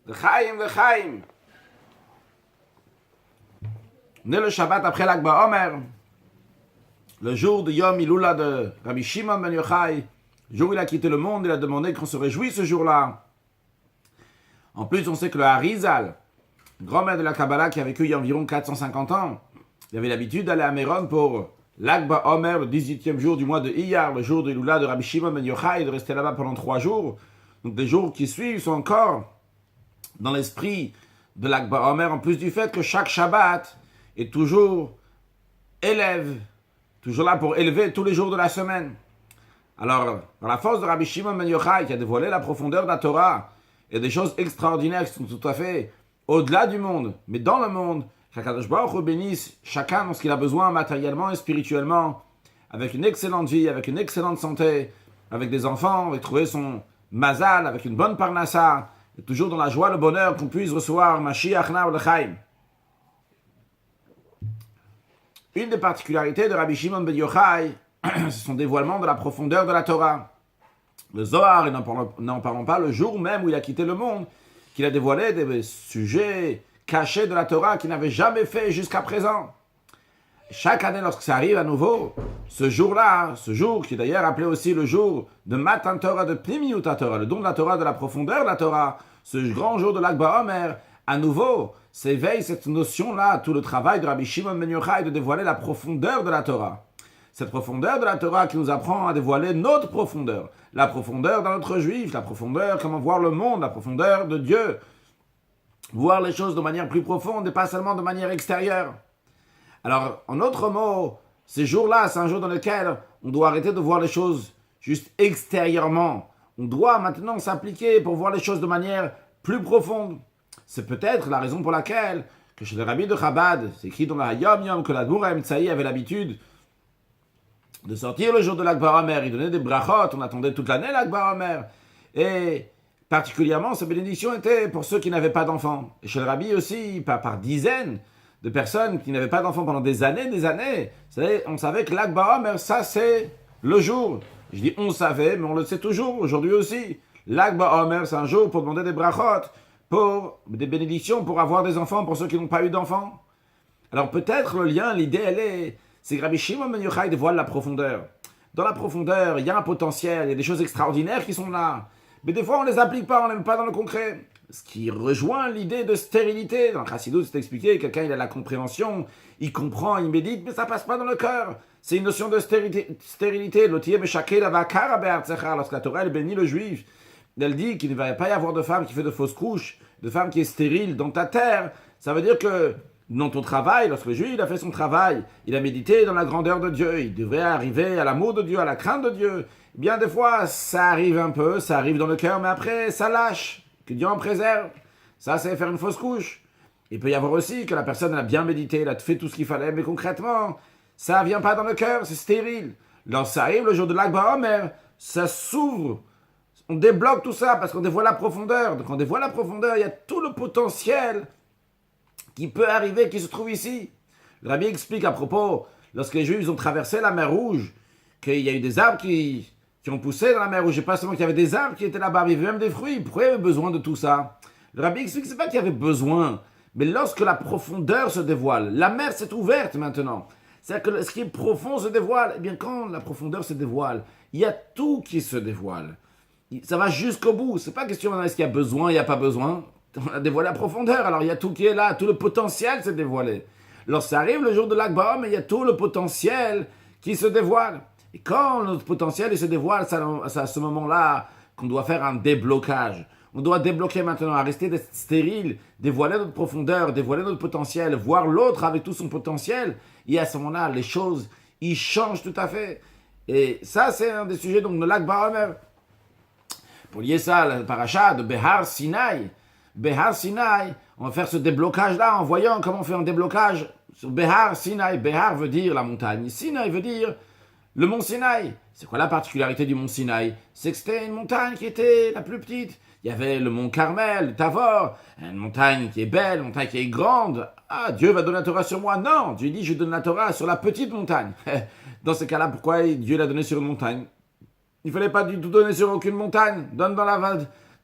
L'chaim. Né le Shabbat après l'Akh BaOmer, le jour de Yom Ilula de Rabbi Shimon ben Yochai, le jour où il a quitté le monde, il a demandé qu'on se réjouisse ce jour-là. En plus, on sait que le Harizal, grand-mère de la Kabbalah qui a vécu il y a environ 450 ans, il avait l'habitude d'aller à Méron pour l'Akh BaOmer, le 18e jour du mois de Iyar, le jour de Ilula de Rabbi Shimon ben Yochai, de rester là-bas pendant 3 jours. Donc les jours qui suivent sont encore dans l'esprit de l'Akh BaOmer, en plus du fait que chaque Shabbat est toujours toujours là pour élever tous les jours de la semaine. Alors, par la force de Rabbi Shimon ben Yochai, qui a dévoilé la profondeur de la Torah, et des choses extraordinaires qui sont tout à fait au-delà du monde, mais dans le monde, qu'Akadosh Baruch Hu bénisse chacun dans ce qu'il a besoin matériellement et spirituellement, avec une excellente vie, avec une excellente santé, avec des enfants, avec trouver son mazal, avec une bonne parnassa, et toujours dans la joie, le bonheur qu'on puisse recevoir Mashiach Nar L'Chaim. Une des particularités de Rabbi Shimon ben Yochai, c'est son dévoilement de la profondeur de la Torah. Le Zohar, et n'en parlons pas, le jour même où il a quitté le monde, qu'il a dévoilé des sujets cachés de la Torah qu'il n'avait jamais fait jusqu'à présent. Chaque année, lorsque ça arrive à nouveau, ce jour-là, ce jour qui est d'ailleurs appelé aussi le jour de Matan Torah, de Pnimiut Torah, le don de la Torah, de la profondeur de la Torah, ce grand jour de l'Akh BaOmer, à nouveau, s'éveille cette notion-là, tout le travail de Rabbi Shimon ben Yochai de dévoiler la profondeur de la Torah. Cette profondeur de la Torah qui nous apprend à dévoiler notre profondeur. La profondeur dans notre juif, la profondeur, comment voir le monde, la profondeur de Dieu. Voir les choses de manière plus profonde et pas seulement de manière extérieure. Alors, en d'autres mots, ces jours-là, c'est un jour dans lequel on doit arrêter de voir les choses juste extérieurement. On doit maintenant s'appliquer pour voir les choses de manière plus profonde. C'est peut-être la raison pour laquelle, que chez le rabbi de Chabad, c'est écrit dans la Yom Yom que l'Admour HaEmtsaï avait l'habitude de sortir le jour de l'Akh BaOmer, il donnait des brachot, on attendait toute l'année l'Akh BaOmer. Et particulièrement, ces bénédictions étaient pour ceux qui n'avaient pas d'enfants. Et chez le rabbi aussi, par dizaines de personnes qui n'avaient pas d'enfants pendant des années. On savait que l'Akh BaOmer, ça c'est le jour. Je dis on savait, mais on le sait toujours, aujourd'hui aussi. L'Akh BaOmer, c'est un jour pour demander des brachot, pour des bénédictions, pour avoir des enfants, pour ceux qui n'ont pas eu d'enfants. Alors peut-être le lien, l'idée, c'est que Rabbi Shimon ben Yochai dévoile la profondeur. Dans la profondeur, il y a un potentiel, il y a des choses extraordinaires qui sont là. Mais des fois, on ne les applique pas, on n'aime pas dans le concret. Ce qui rejoint l'idée de stérilité. Dans le Chassidut, c'est expliqué, quelqu'un il a la compréhension, il comprend, il médite, mais ça ne passe pas dans le cœur. C'est une notion de stérilité. Lorsque la Torah elle bénit le juif, elle dit qu'il ne va pas y avoir de femme qui fait de fausses couches, de femme qui est stérile dans ta terre. Ça veut dire que dans ton travail, lorsque le juif a fait son travail, il a médité dans la grandeur de Dieu, il devrait arriver à l'amour de Dieu, à la crainte de Dieu. Bien des fois, ça arrive un peu, ça arrive dans le cœur, mais après, ça lâche. Que Dieu en préserve. Ça, c'est faire une fausse couche. Il peut y avoir aussi que la personne a bien médité, elle a fait tout ce qu'il fallait, mais concrètement, ça ne vient pas dans le cœur, c'est stérile. Lorsque ça arrive le jour de l'Akh BaOmer, ça s'ouvre. On débloque tout ça parce qu'on dévoile la profondeur. Donc on dévoile la profondeur, il y a tout le potentiel qui peut arriver, qui se trouve ici. Le rabbi explique à propos, lorsque les Juifs ont traversé la mer Rouge, qu'il y a eu des arbres qui ont poussé dans la mer Rouge, et pas seulement qu'il y avait des arbres qui étaient là-bas, mais il y avait même des fruits. Pourquoi il y avait besoin de tout ça? Le rabbi explique que c'est pas qu'il y avait besoin, mais lorsque la profondeur se dévoile, la mer s'est ouverte maintenant. C'est-à-dire que ce qui est profond se dévoile. Eh bien, quand la profondeur se dévoile, il y a tout qui se dévoile. Ça va jusqu'au bout. C'est pas question de est-ce qu'il y a besoin, il n'y a pas besoin. On a dévoilé la profondeur, alors il y a tout qui est là, tout le potentiel s'est dévoilé. Lorsque ça arrive le jour de l'Akh BaOmer, il y a tout le potentiel qui se dévoile. Et quand notre potentiel il se dévoile, c'est à ce moment-là qu'on doit faire un déblocage. On doit débloquer maintenant, arrêter d'être stérile, dévoiler notre profondeur, dévoiler notre potentiel, voir l'autre avec tout son potentiel. Et à ce moment-là, les choses, ils changent tout à fait. Et ça, c'est un des sujets donc, de l'Akh BaOmer. Pour lier ça, le paracha de Behar Sinai. Behar Sinai, on va faire ce déblocage-là en voyant comment on fait un déblocage sur Behar Sinai. Behar veut dire la montagne. Sinai veut dire le mont Sinaï. C'est quoi la particularité du mont Sinaï? C'est que c'était une montagne qui était la plus petite. Il y avait le mont Carmel, le Tavor, une montagne qui est belle, une montagne qui est grande. Ah, Dieu va donner la Torah sur moi? Non, Dieu dit je donne la Torah sur la petite montagne. Dans ce cas-là, pourquoi Dieu l'a donné sur une montagne? Il ne fallait pas du tout donner sur aucune montagne. Donne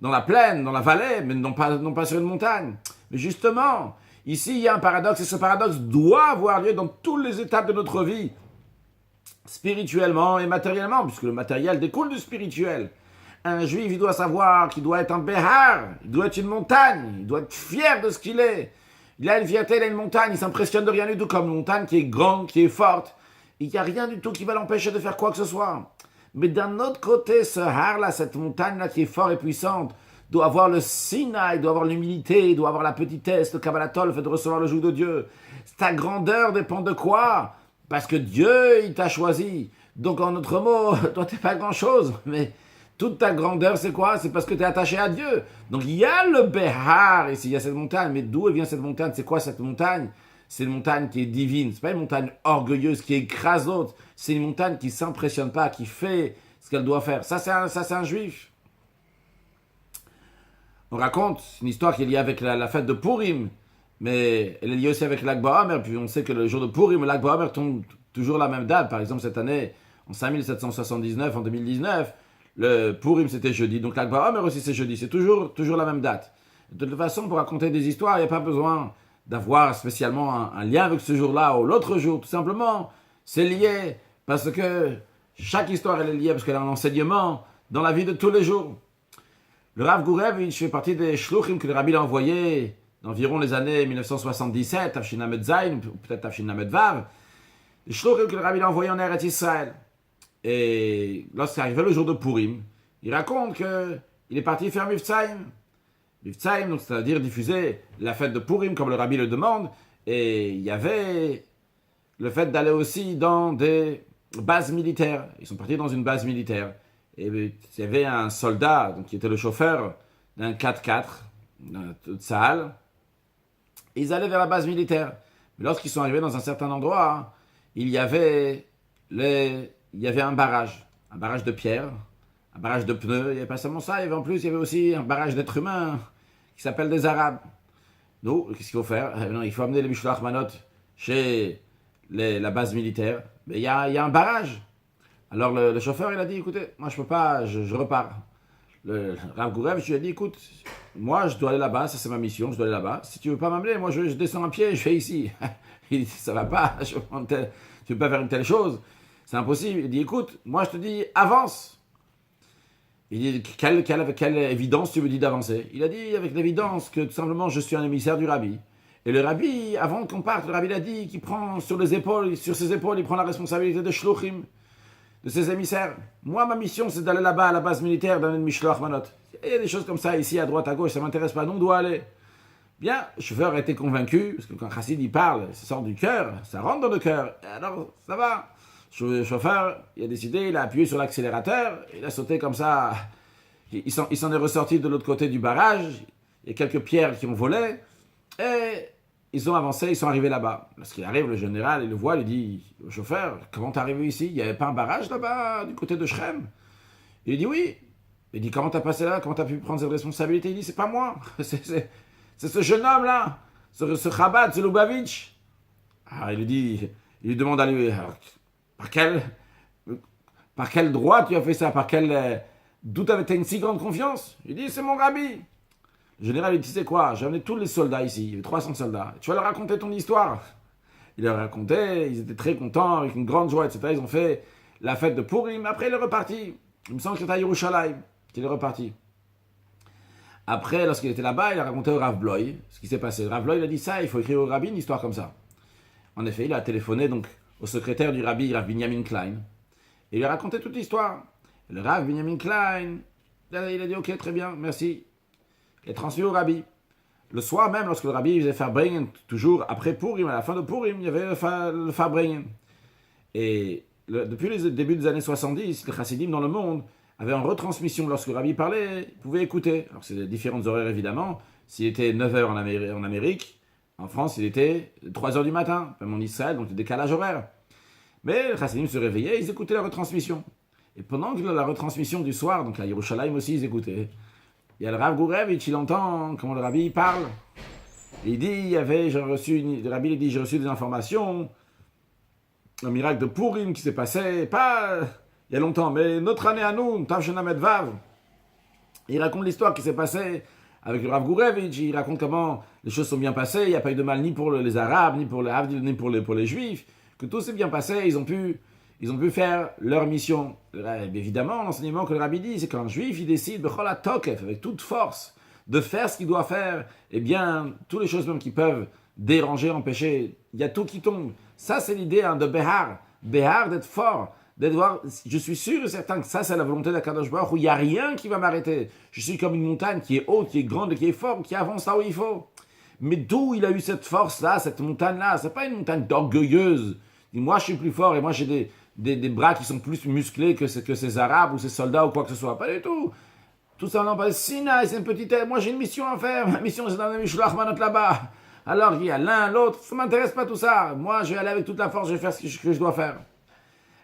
dans la plaine, dans la vallée, mais non pas sur une montagne. Mais justement, ici, il y a un paradoxe, et ce paradoxe doit avoir lieu dans toutes les étapes de notre vie, spirituellement et matériellement, puisque le matériel découle du spirituel. Un juif, il doit savoir qu'il doit être un béhar, il doit être une montagne, il doit être fier de ce qu'il est. Il a une fierté, il a une montagne, il s'impressionne de rien du tout, comme une montagne qui est grande, qui est forte. Il n'y a rien du tout qui va l'empêcher de faire quoi que ce soit. Mais d'un autre côté, ce har-là, cette montagne-là qui est forte et puissante, doit avoir le Sinaï, doit avoir l'humilité, doit avoir la petitesse, le Kabbalatol, le fait de recevoir le joug de Dieu. Ta grandeur dépend de quoi? Parce que Dieu, il t'a choisi. Donc, en d'autres mots, toi, t'es pas grand-chose, mais toute ta grandeur, c'est quoi? C'est parce que tu es attaché à Dieu. Donc, il y a le Behar ici, il y a cette montagne. Mais d'où vient cette montagne? C'est quoi cette montagne? C'est une montagne qui est divine. C'est pas une montagne orgueilleuse qui écrase l'autre. C'est une montagne qui s'impressionne pas, qui fait ce qu'elle doit faire. Ça, c'est un juif. On raconte une histoire qui est liée avec la fête de Purim, mais elle est liée aussi avec l'Ag BaOmer. Puis on sait que le jour de Purim, l'Ag BaOmer tombe toujours la même date. Par exemple, cette année, en 5779, en 2019, le Purim c'était jeudi. Donc l'Ag BaOmer aussi c'est jeudi. C'est toujours la même date. De toute façon, pour raconter des histoires, il n'y a pas besoin d'avoir spécialement un lien avec ce jour-là ou l'autre jour. Tout simplement, c'est lié parce que chaque histoire elle est liée parce qu'elle a un enseignement dans la vie de tous les jours. Le Rav Gurevitch fait partie des shluchim que le Rabbi a envoyés d'environ les années 1977, Tafshin Lamed Zayin, ou peut-être Tafshin Lamed Vav. Les shluchim que le Rabbi a envoyés en Eretz Israël. Et lorsqu'il arrivait le jour de Purim, il raconte qu'il est parti faire Mivtsaim. Mivtsaim, donc c'est-à-dire diffuser la fête de Purim comme le Rabbi le demande. Et il y avait le fait d'aller aussi dans des bases militaires. Ils sont partis dans une base militaire. Et il y avait un soldat donc, qui était le chauffeur d'un 4x4 de Tsahal. Et ils allaient vers la base militaire. Mais lorsqu'ils sont arrivés dans un certain endroit, il y avait un barrage de pierre, un barrage de pneus. Il n'y avait pas seulement ça, il y avait aussi un barrage d'êtres humains qui s'appelle des Arabes. Donc, qu'est-ce qu'il faut faire? Il faut amener les Mishloach Manot chez la base militaire. Mais il y a un barrage. Alors le chauffeur, il a dit, écoutez, moi je peux pas, je repars. Le Rav Gurevitch, je lui ai dit, écoute, moi je dois aller là-bas, ça c'est ma mission, je dois aller là-bas. Si tu veux pas m'amener, moi je descends à pied, je fais ici. Il dit, ça va pas, tu veux pas faire une telle chose, c'est impossible. Il dit, écoute, moi je te dis, avance. Il dit, quelle évidence tu me dis d'avancer? Il a dit, avec l'évidence que tout simplement je suis un émissaire du Rabbi. Et le Rabbi, avant qu'on parte, le Rabbi a dit qu'il prend sur ses épaules, il prend la responsabilité de shluchim, de ses émissaires. Moi, ma mission, c'est d'aller là-bas à la base militaire, dans une Mishloach Manot. Il y a des choses comme ça ici, à droite, à gauche, ça ne m'intéresse pas, nous on doit aller. Bien, le chauffeur a été convaincu, parce que quand Chassid il parle, ça sort du cœur, ça rentre dans le cœur. Alors, ça va. Le chauffeur, il a décidé, il a appuyé sur l'accélérateur, il a sauté comme ça. Il s'en est ressorti de l'autre côté du barrage, il y a quelques pierres qui ont volé, et ils ont avancé, ils sont arrivés là-bas. Lorsqu'il arrive, le général, il le voit, il dit au chauffeur, comment t'es arrivé ici? Il n'y avait pas un barrage là-bas, du côté de Shrem? Il dit oui. Il dit, comment t'as passé là? Comment t'as pu prendre cette responsabilité? Il dit, c'est pas moi. C'est ce jeune homme-là, ce Chabad, ce Lubavitch. Alors il lui demande à lui, alors, par quel droit tu as fait ça? D'où tu avais une si grande confiance? Il dit, c'est mon Rabbi. Le général, il dit, tu sais quoi, j'ai amené tous les soldats ici, il y avait 300 soldats. Tu vas leur raconter ton histoire. Il leur racontait, ils étaient très contents, avec une grande joie, etc. Ils ont fait la fête de Purim, après il est reparti. Il me semble que c'était à Yerushalayim qu'il est reparti. Après, lorsqu'il était là-bas, il a raconté au Rav Bloy ce qui s'est passé. Le Rav Bloy, il a dit ça, il faut écrire au Rabbi une histoire comme ça. En effet, il a téléphoné donc au secrétaire du Rabbi, Rav Binyamin Klein, et il a raconté toute l'histoire. Et le Rav Binyamin Klein, il a dit, ok, très bien, merci. Il est transmis au Rabbi. Le soir même, lorsque le Rabbi faisait Farbrengen, toujours après Purim, à la fin de Purim, il y avait le Farbrengen. Et depuis le début des années 70, les chassidim dans le monde avaient en retransmission, lorsque le Rabbi parlait, ils pouvaient écouter. Alors c'est différentes horaires évidemment. S'il était 9h en Amérique, en France, il était 3h du matin, même en Israël, donc le décalage horaire. Mais les chassidim se réveillaient, ils écoutaient la retransmission. Et pendant que la retransmission du soir, donc à Yerushalayim aussi, ils écoutaient. Il y a le Rav Gurevitch, il entend comment le Rabbi parle. Il dit, le Rabbi dit, j'ai reçu des informations, un miracle de Purim qui s'est passé, pas il y a longtemps, mais notre année à nous, Tavshin Lamed Vav. Il raconte l'histoire qui s'est passée avec le Rav Gourevitch, il raconte comment les choses sont bien passées, il n'y a pas eu de mal ni pour les Arabes, ni pour les Havdil, ni pour les Juifs, que tout s'est bien passé, ils ont pu faire leur mission. Évidemment, l'enseignement que le Rabbi dit, c'est qu'un Juif, il décide, b'chol tokef, avec toute force, de faire ce qu'il doit faire, eh bien, toutes les choses même qui peuvent déranger, empêcher, il y a tout qui tombe. Ça, c'est l'idée de Behar. Behar, d'être fort, d'être voir. Je suis sûr et certain que ça, c'est la volonté d'Akadosh Baruch Hu, où il n'y a rien qui va m'arrêter. Je suis comme une montagne qui est haute, qui est grande, qui est forte, qui avance là où il faut. Mais d'où il a eu cette force-là, cette montagne-là? C'est pas une montagne d'orgueilleuse. Moi, je suis plus fort et moi, j'ai des bras qui sont plus musclés que ces Arabes ou ces soldats ou quoi que ce soit. Pas du tout. Tout simplement parce que Sinaï, c'est une petite aide. Moi, j'ai une mission à faire. Ma mission, c'est dans le Mishloach Manot là-bas. Alors, il y a l'un, l'autre. Ça ne m'intéresse pas tout ça. Moi, je vais aller avec toute la force. Je vais faire ce que je dois faire.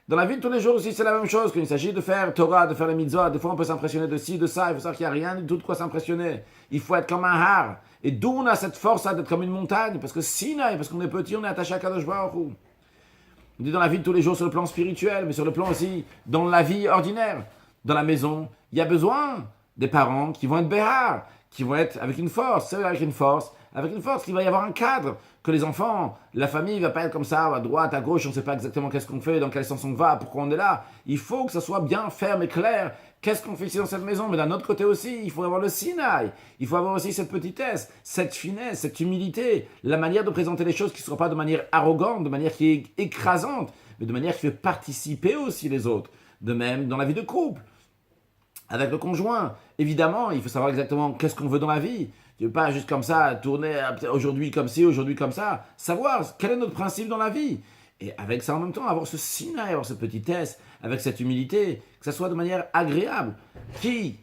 Dans la vie de tous les jours aussi, c'est la même chose. Quand il s'agit de faire Torah, de faire les mitzvot, des fois, on peut s'impressionner de ci, de ça. Il faut savoir qu'il n'y a rien du tout de quoi s'impressionner. Il faut être comme un har. Et d'où on a cette force d'être comme une montagne? Parce que Sinaï, parce qu'on est petit, on est attaché à Kadosh Baruch Hu. On dit dans la vie de tous les jours sur le plan spirituel, mais sur le plan aussi dans la vie ordinaire. Dans la maison, il y a besoin des parents qui vont être béhar, qui vont être avec une force, avec une force, qu'il va y avoir un cadre, que les enfants, la famille ne va pas être comme ça, à droite, à gauche, on ne sait pas exactement qu'est-ce qu'on fait, dans quel sens on va, pourquoi on est là. Il faut que ça soit bien ferme et clair. Qu'est-ce qu'on fait ici dans cette maison? Mais d'un autre côté aussi, il faut avoir le Sinaï. Il faut avoir aussi cette petitesse, cette finesse, cette humilité, la manière de présenter les choses qui ne sera pas de manière arrogante, de manière qui est écrasante, mais de manière qui fait participer aussi les autres. De même, dans la vie de couple, avec le conjoint. Évidemment, il faut savoir exactement qu'est-ce qu'on veut dans la vie. Tu ne veux pas juste comme ça tourner aujourd'hui comme ci, aujourd'hui comme ça. Savoir quel est notre principe dans la vie. Et avec ça en même temps, avoir ce Sinaï, avoir cette petitesse, avec cette humilité, que ça soit de manière agréable. Qui,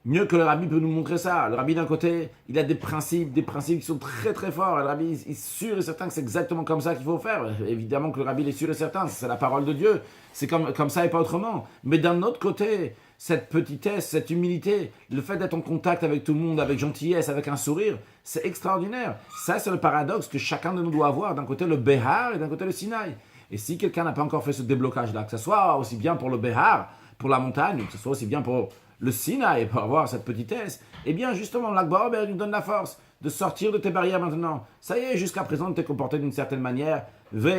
mieux que le Rabbi peut nous montrer ça? Le Rabbi d'un côté, il a des principes qui sont très très forts. Le Rabbi est sûr et certain que c'est exactement comme ça qu'il faut faire. Évidemment que le Rabbi est sûr et certain, c'est la parole de Dieu. C'est comme ça et pas autrement. Mais d'un autre côté, cette petitesse, cette humilité, le fait d'être en contact avec tout le monde, avec gentillesse, avec un sourire, c'est extraordinaire. Ça, c'est le paradoxe que chacun de nous doit avoir. D'un côté, le Behar et d'un côté, le Sinaï. Et si quelqu'un n'a pas encore fait ce déblocage-là, que ce soit aussi bien pour le Behar, pour la montagne, ou que ce soit aussi bien pour le Sinaï, pour avoir cette petitesse, eh bien, justement, l'Akbar nous donne la force de sortir de tes barrières maintenant. Ça y est, jusqu'à présent, tu t'es comporté d'une certaine manière.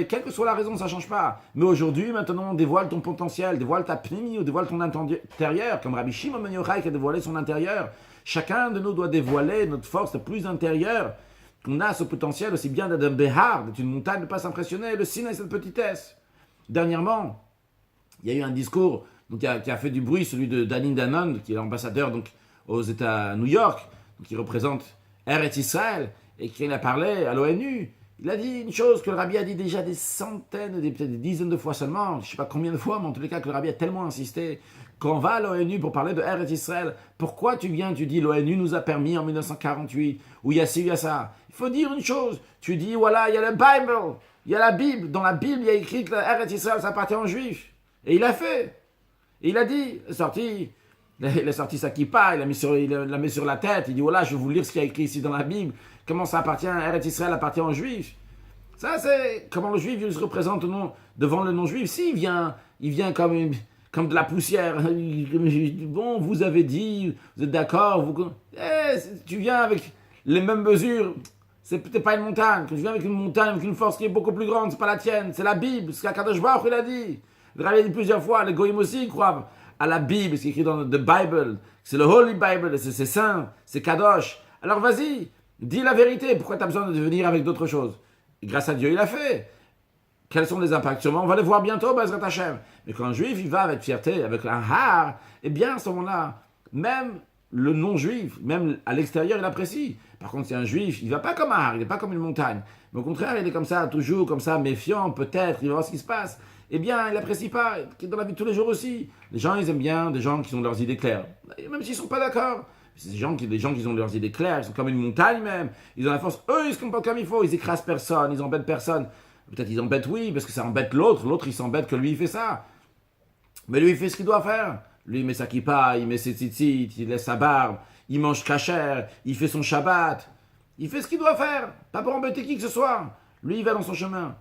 Quelle que soit la raison, ça ne change pas. Mais aujourd'hui, maintenant, dévoile ton potentiel, dévoile ta pnimi, ou dévoile ton intérieur, comme Rabbi Shimon ben Yochai qui a dévoilé son intérieur. Chacun de nous doit dévoiler notre force la plus intérieure. On a ce potentiel aussi bien d'être un béhar, d'être une montagne, de ne pas s'impressionner. Le Sinaï, cette petitesse. Dernièrement, il y a eu un discours donc, qui a fait du bruit, celui de Danny Danon, qui est l'ambassadeur donc, aux États à New York, donc, qui représente Eretz Israël, et qui a parlé à l'ONU. Il a dit une chose que le Rabbi a dit déjà des centaines, peut-être des dizaines de fois seulement, je ne sais pas combien de fois, mais en tous les cas que le Rabbi a tellement insisté, qu'on va à l'ONU pour parler de Eretz Israël. Pourquoi tu dis l'ONU nous a permis en 1948, ou il y a ci, il y a ça. Il faut dire une chose, tu dis voilà, il y a la Bible, il y a la Bible, dans la Bible il y a écrit que Eretz Israël ça appartient aux Juifs. Et il a fait. Et il a dit, il a sorti sa kippa, il l'a mis sur la tête, il dit voilà, je vais vous lire ce qu'il y a écrit ici dans la Bible, comment ça appartient, Eretz Israël appartient aux Juifs. Ça, c'est comment le Juif il se représente devant le non-Juif. Si, il vient comme de la poussière. Bon, vous avez dit, vous êtes d'accord, tu viens avec les mêmes mesures, c'est peut-être pas une montagne. Quand tu viens avec une montagne, avec une force qui est beaucoup plus grande, c'est pas la tienne, c'est la Bible, c'est ce qu'Akadosh Baruch Hu il a dit. Le Rabbi a dit plusieurs fois, les Goïm aussi ils croient à la Bible, ce qui est écrit dans the Bible, c'est le Holy Bible, c'est saint, c'est Kadosh. Alors vas-y, dis la vérité, pourquoi tu as besoin de venir avec d'autres choses? Et grâce à Dieu, il a fait. Quels sont les impacts? Sûrement, on va les voir bientôt, Bezrat Hashem. Mais quand un juif, il va avec fierté, avec un har, eh bien, à ce moment-là, même le non-juif, même à l'extérieur, il apprécie. Par contre, si un juif, il ne va pas comme un har, il n'est pas comme une montagne. Mais au contraire, il est comme ça, toujours comme ça, méfiant, peut-être, il va voir ce qui se passe. Eh bien, il n'apprécie pas, dans la vie de tous les jours aussi. Les gens, ils aiment bien des gens qui ont leurs idées claires. Et même s'ils ne sont pas d'accord. C'est des gens qui ont leurs idées claires, ils sont comme une montagne même. Ils ont la force, eux, ils se comportent comme il faut, ils écrasent personne, ils embêtent personne. Peut-être ils embêtent, oui, parce que ça embête l'autre il s'embête que lui, il fait ça. Mais lui, il fait ce qu'il doit faire. Lui, il met sa kippa, il met ses tzitzit, il laisse sa barbe, il mange kasher, il fait son Shabbat. Il fait ce qu'il doit faire, pas pour embêter qui que ce soit. Lui, il va dans son chemin.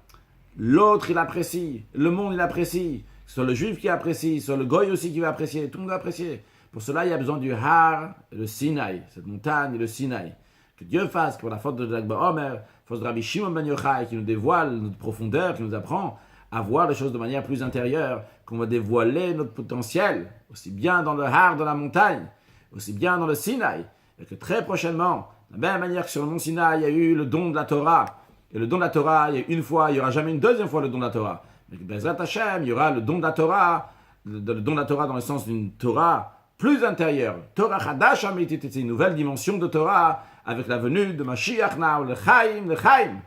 L'autre, il apprécie. Le monde, il apprécie. Que ce soit le juif qui apprécie, que ce soit le goy aussi qui va apprécier. Tout le monde va apprécier. Pour cela, il y a besoin du Har, le Sinaï, cette montagne et le Sinaï. Que Dieu fasse, que pour la faute de Lag BaOmer, force de Rabbi Shimon Ben Yochai, qui nous dévoile notre profondeur, qui nous apprend à voir les choses de manière plus intérieure, qu'on va dévoiler notre potentiel, aussi bien dans le Har, dans la montagne, aussi bien dans le Sinaï, et que très prochainement, de la même manière que sur le mont Sinaï, il y a eu le don de la Torah, et le don de la Torah, il y a une fois, il n'y aura jamais une deuxième fois le don de la Torah. Mais que Bezrat Hashem, il y aura le don de la Torah, le don de la Torah dans le sens d'une Torah plus intérieure. Torah Chadash Amitit, c'est une nouvelle dimension de Torah avec la venue de Mashiach Now, le Chaim, le Chaim.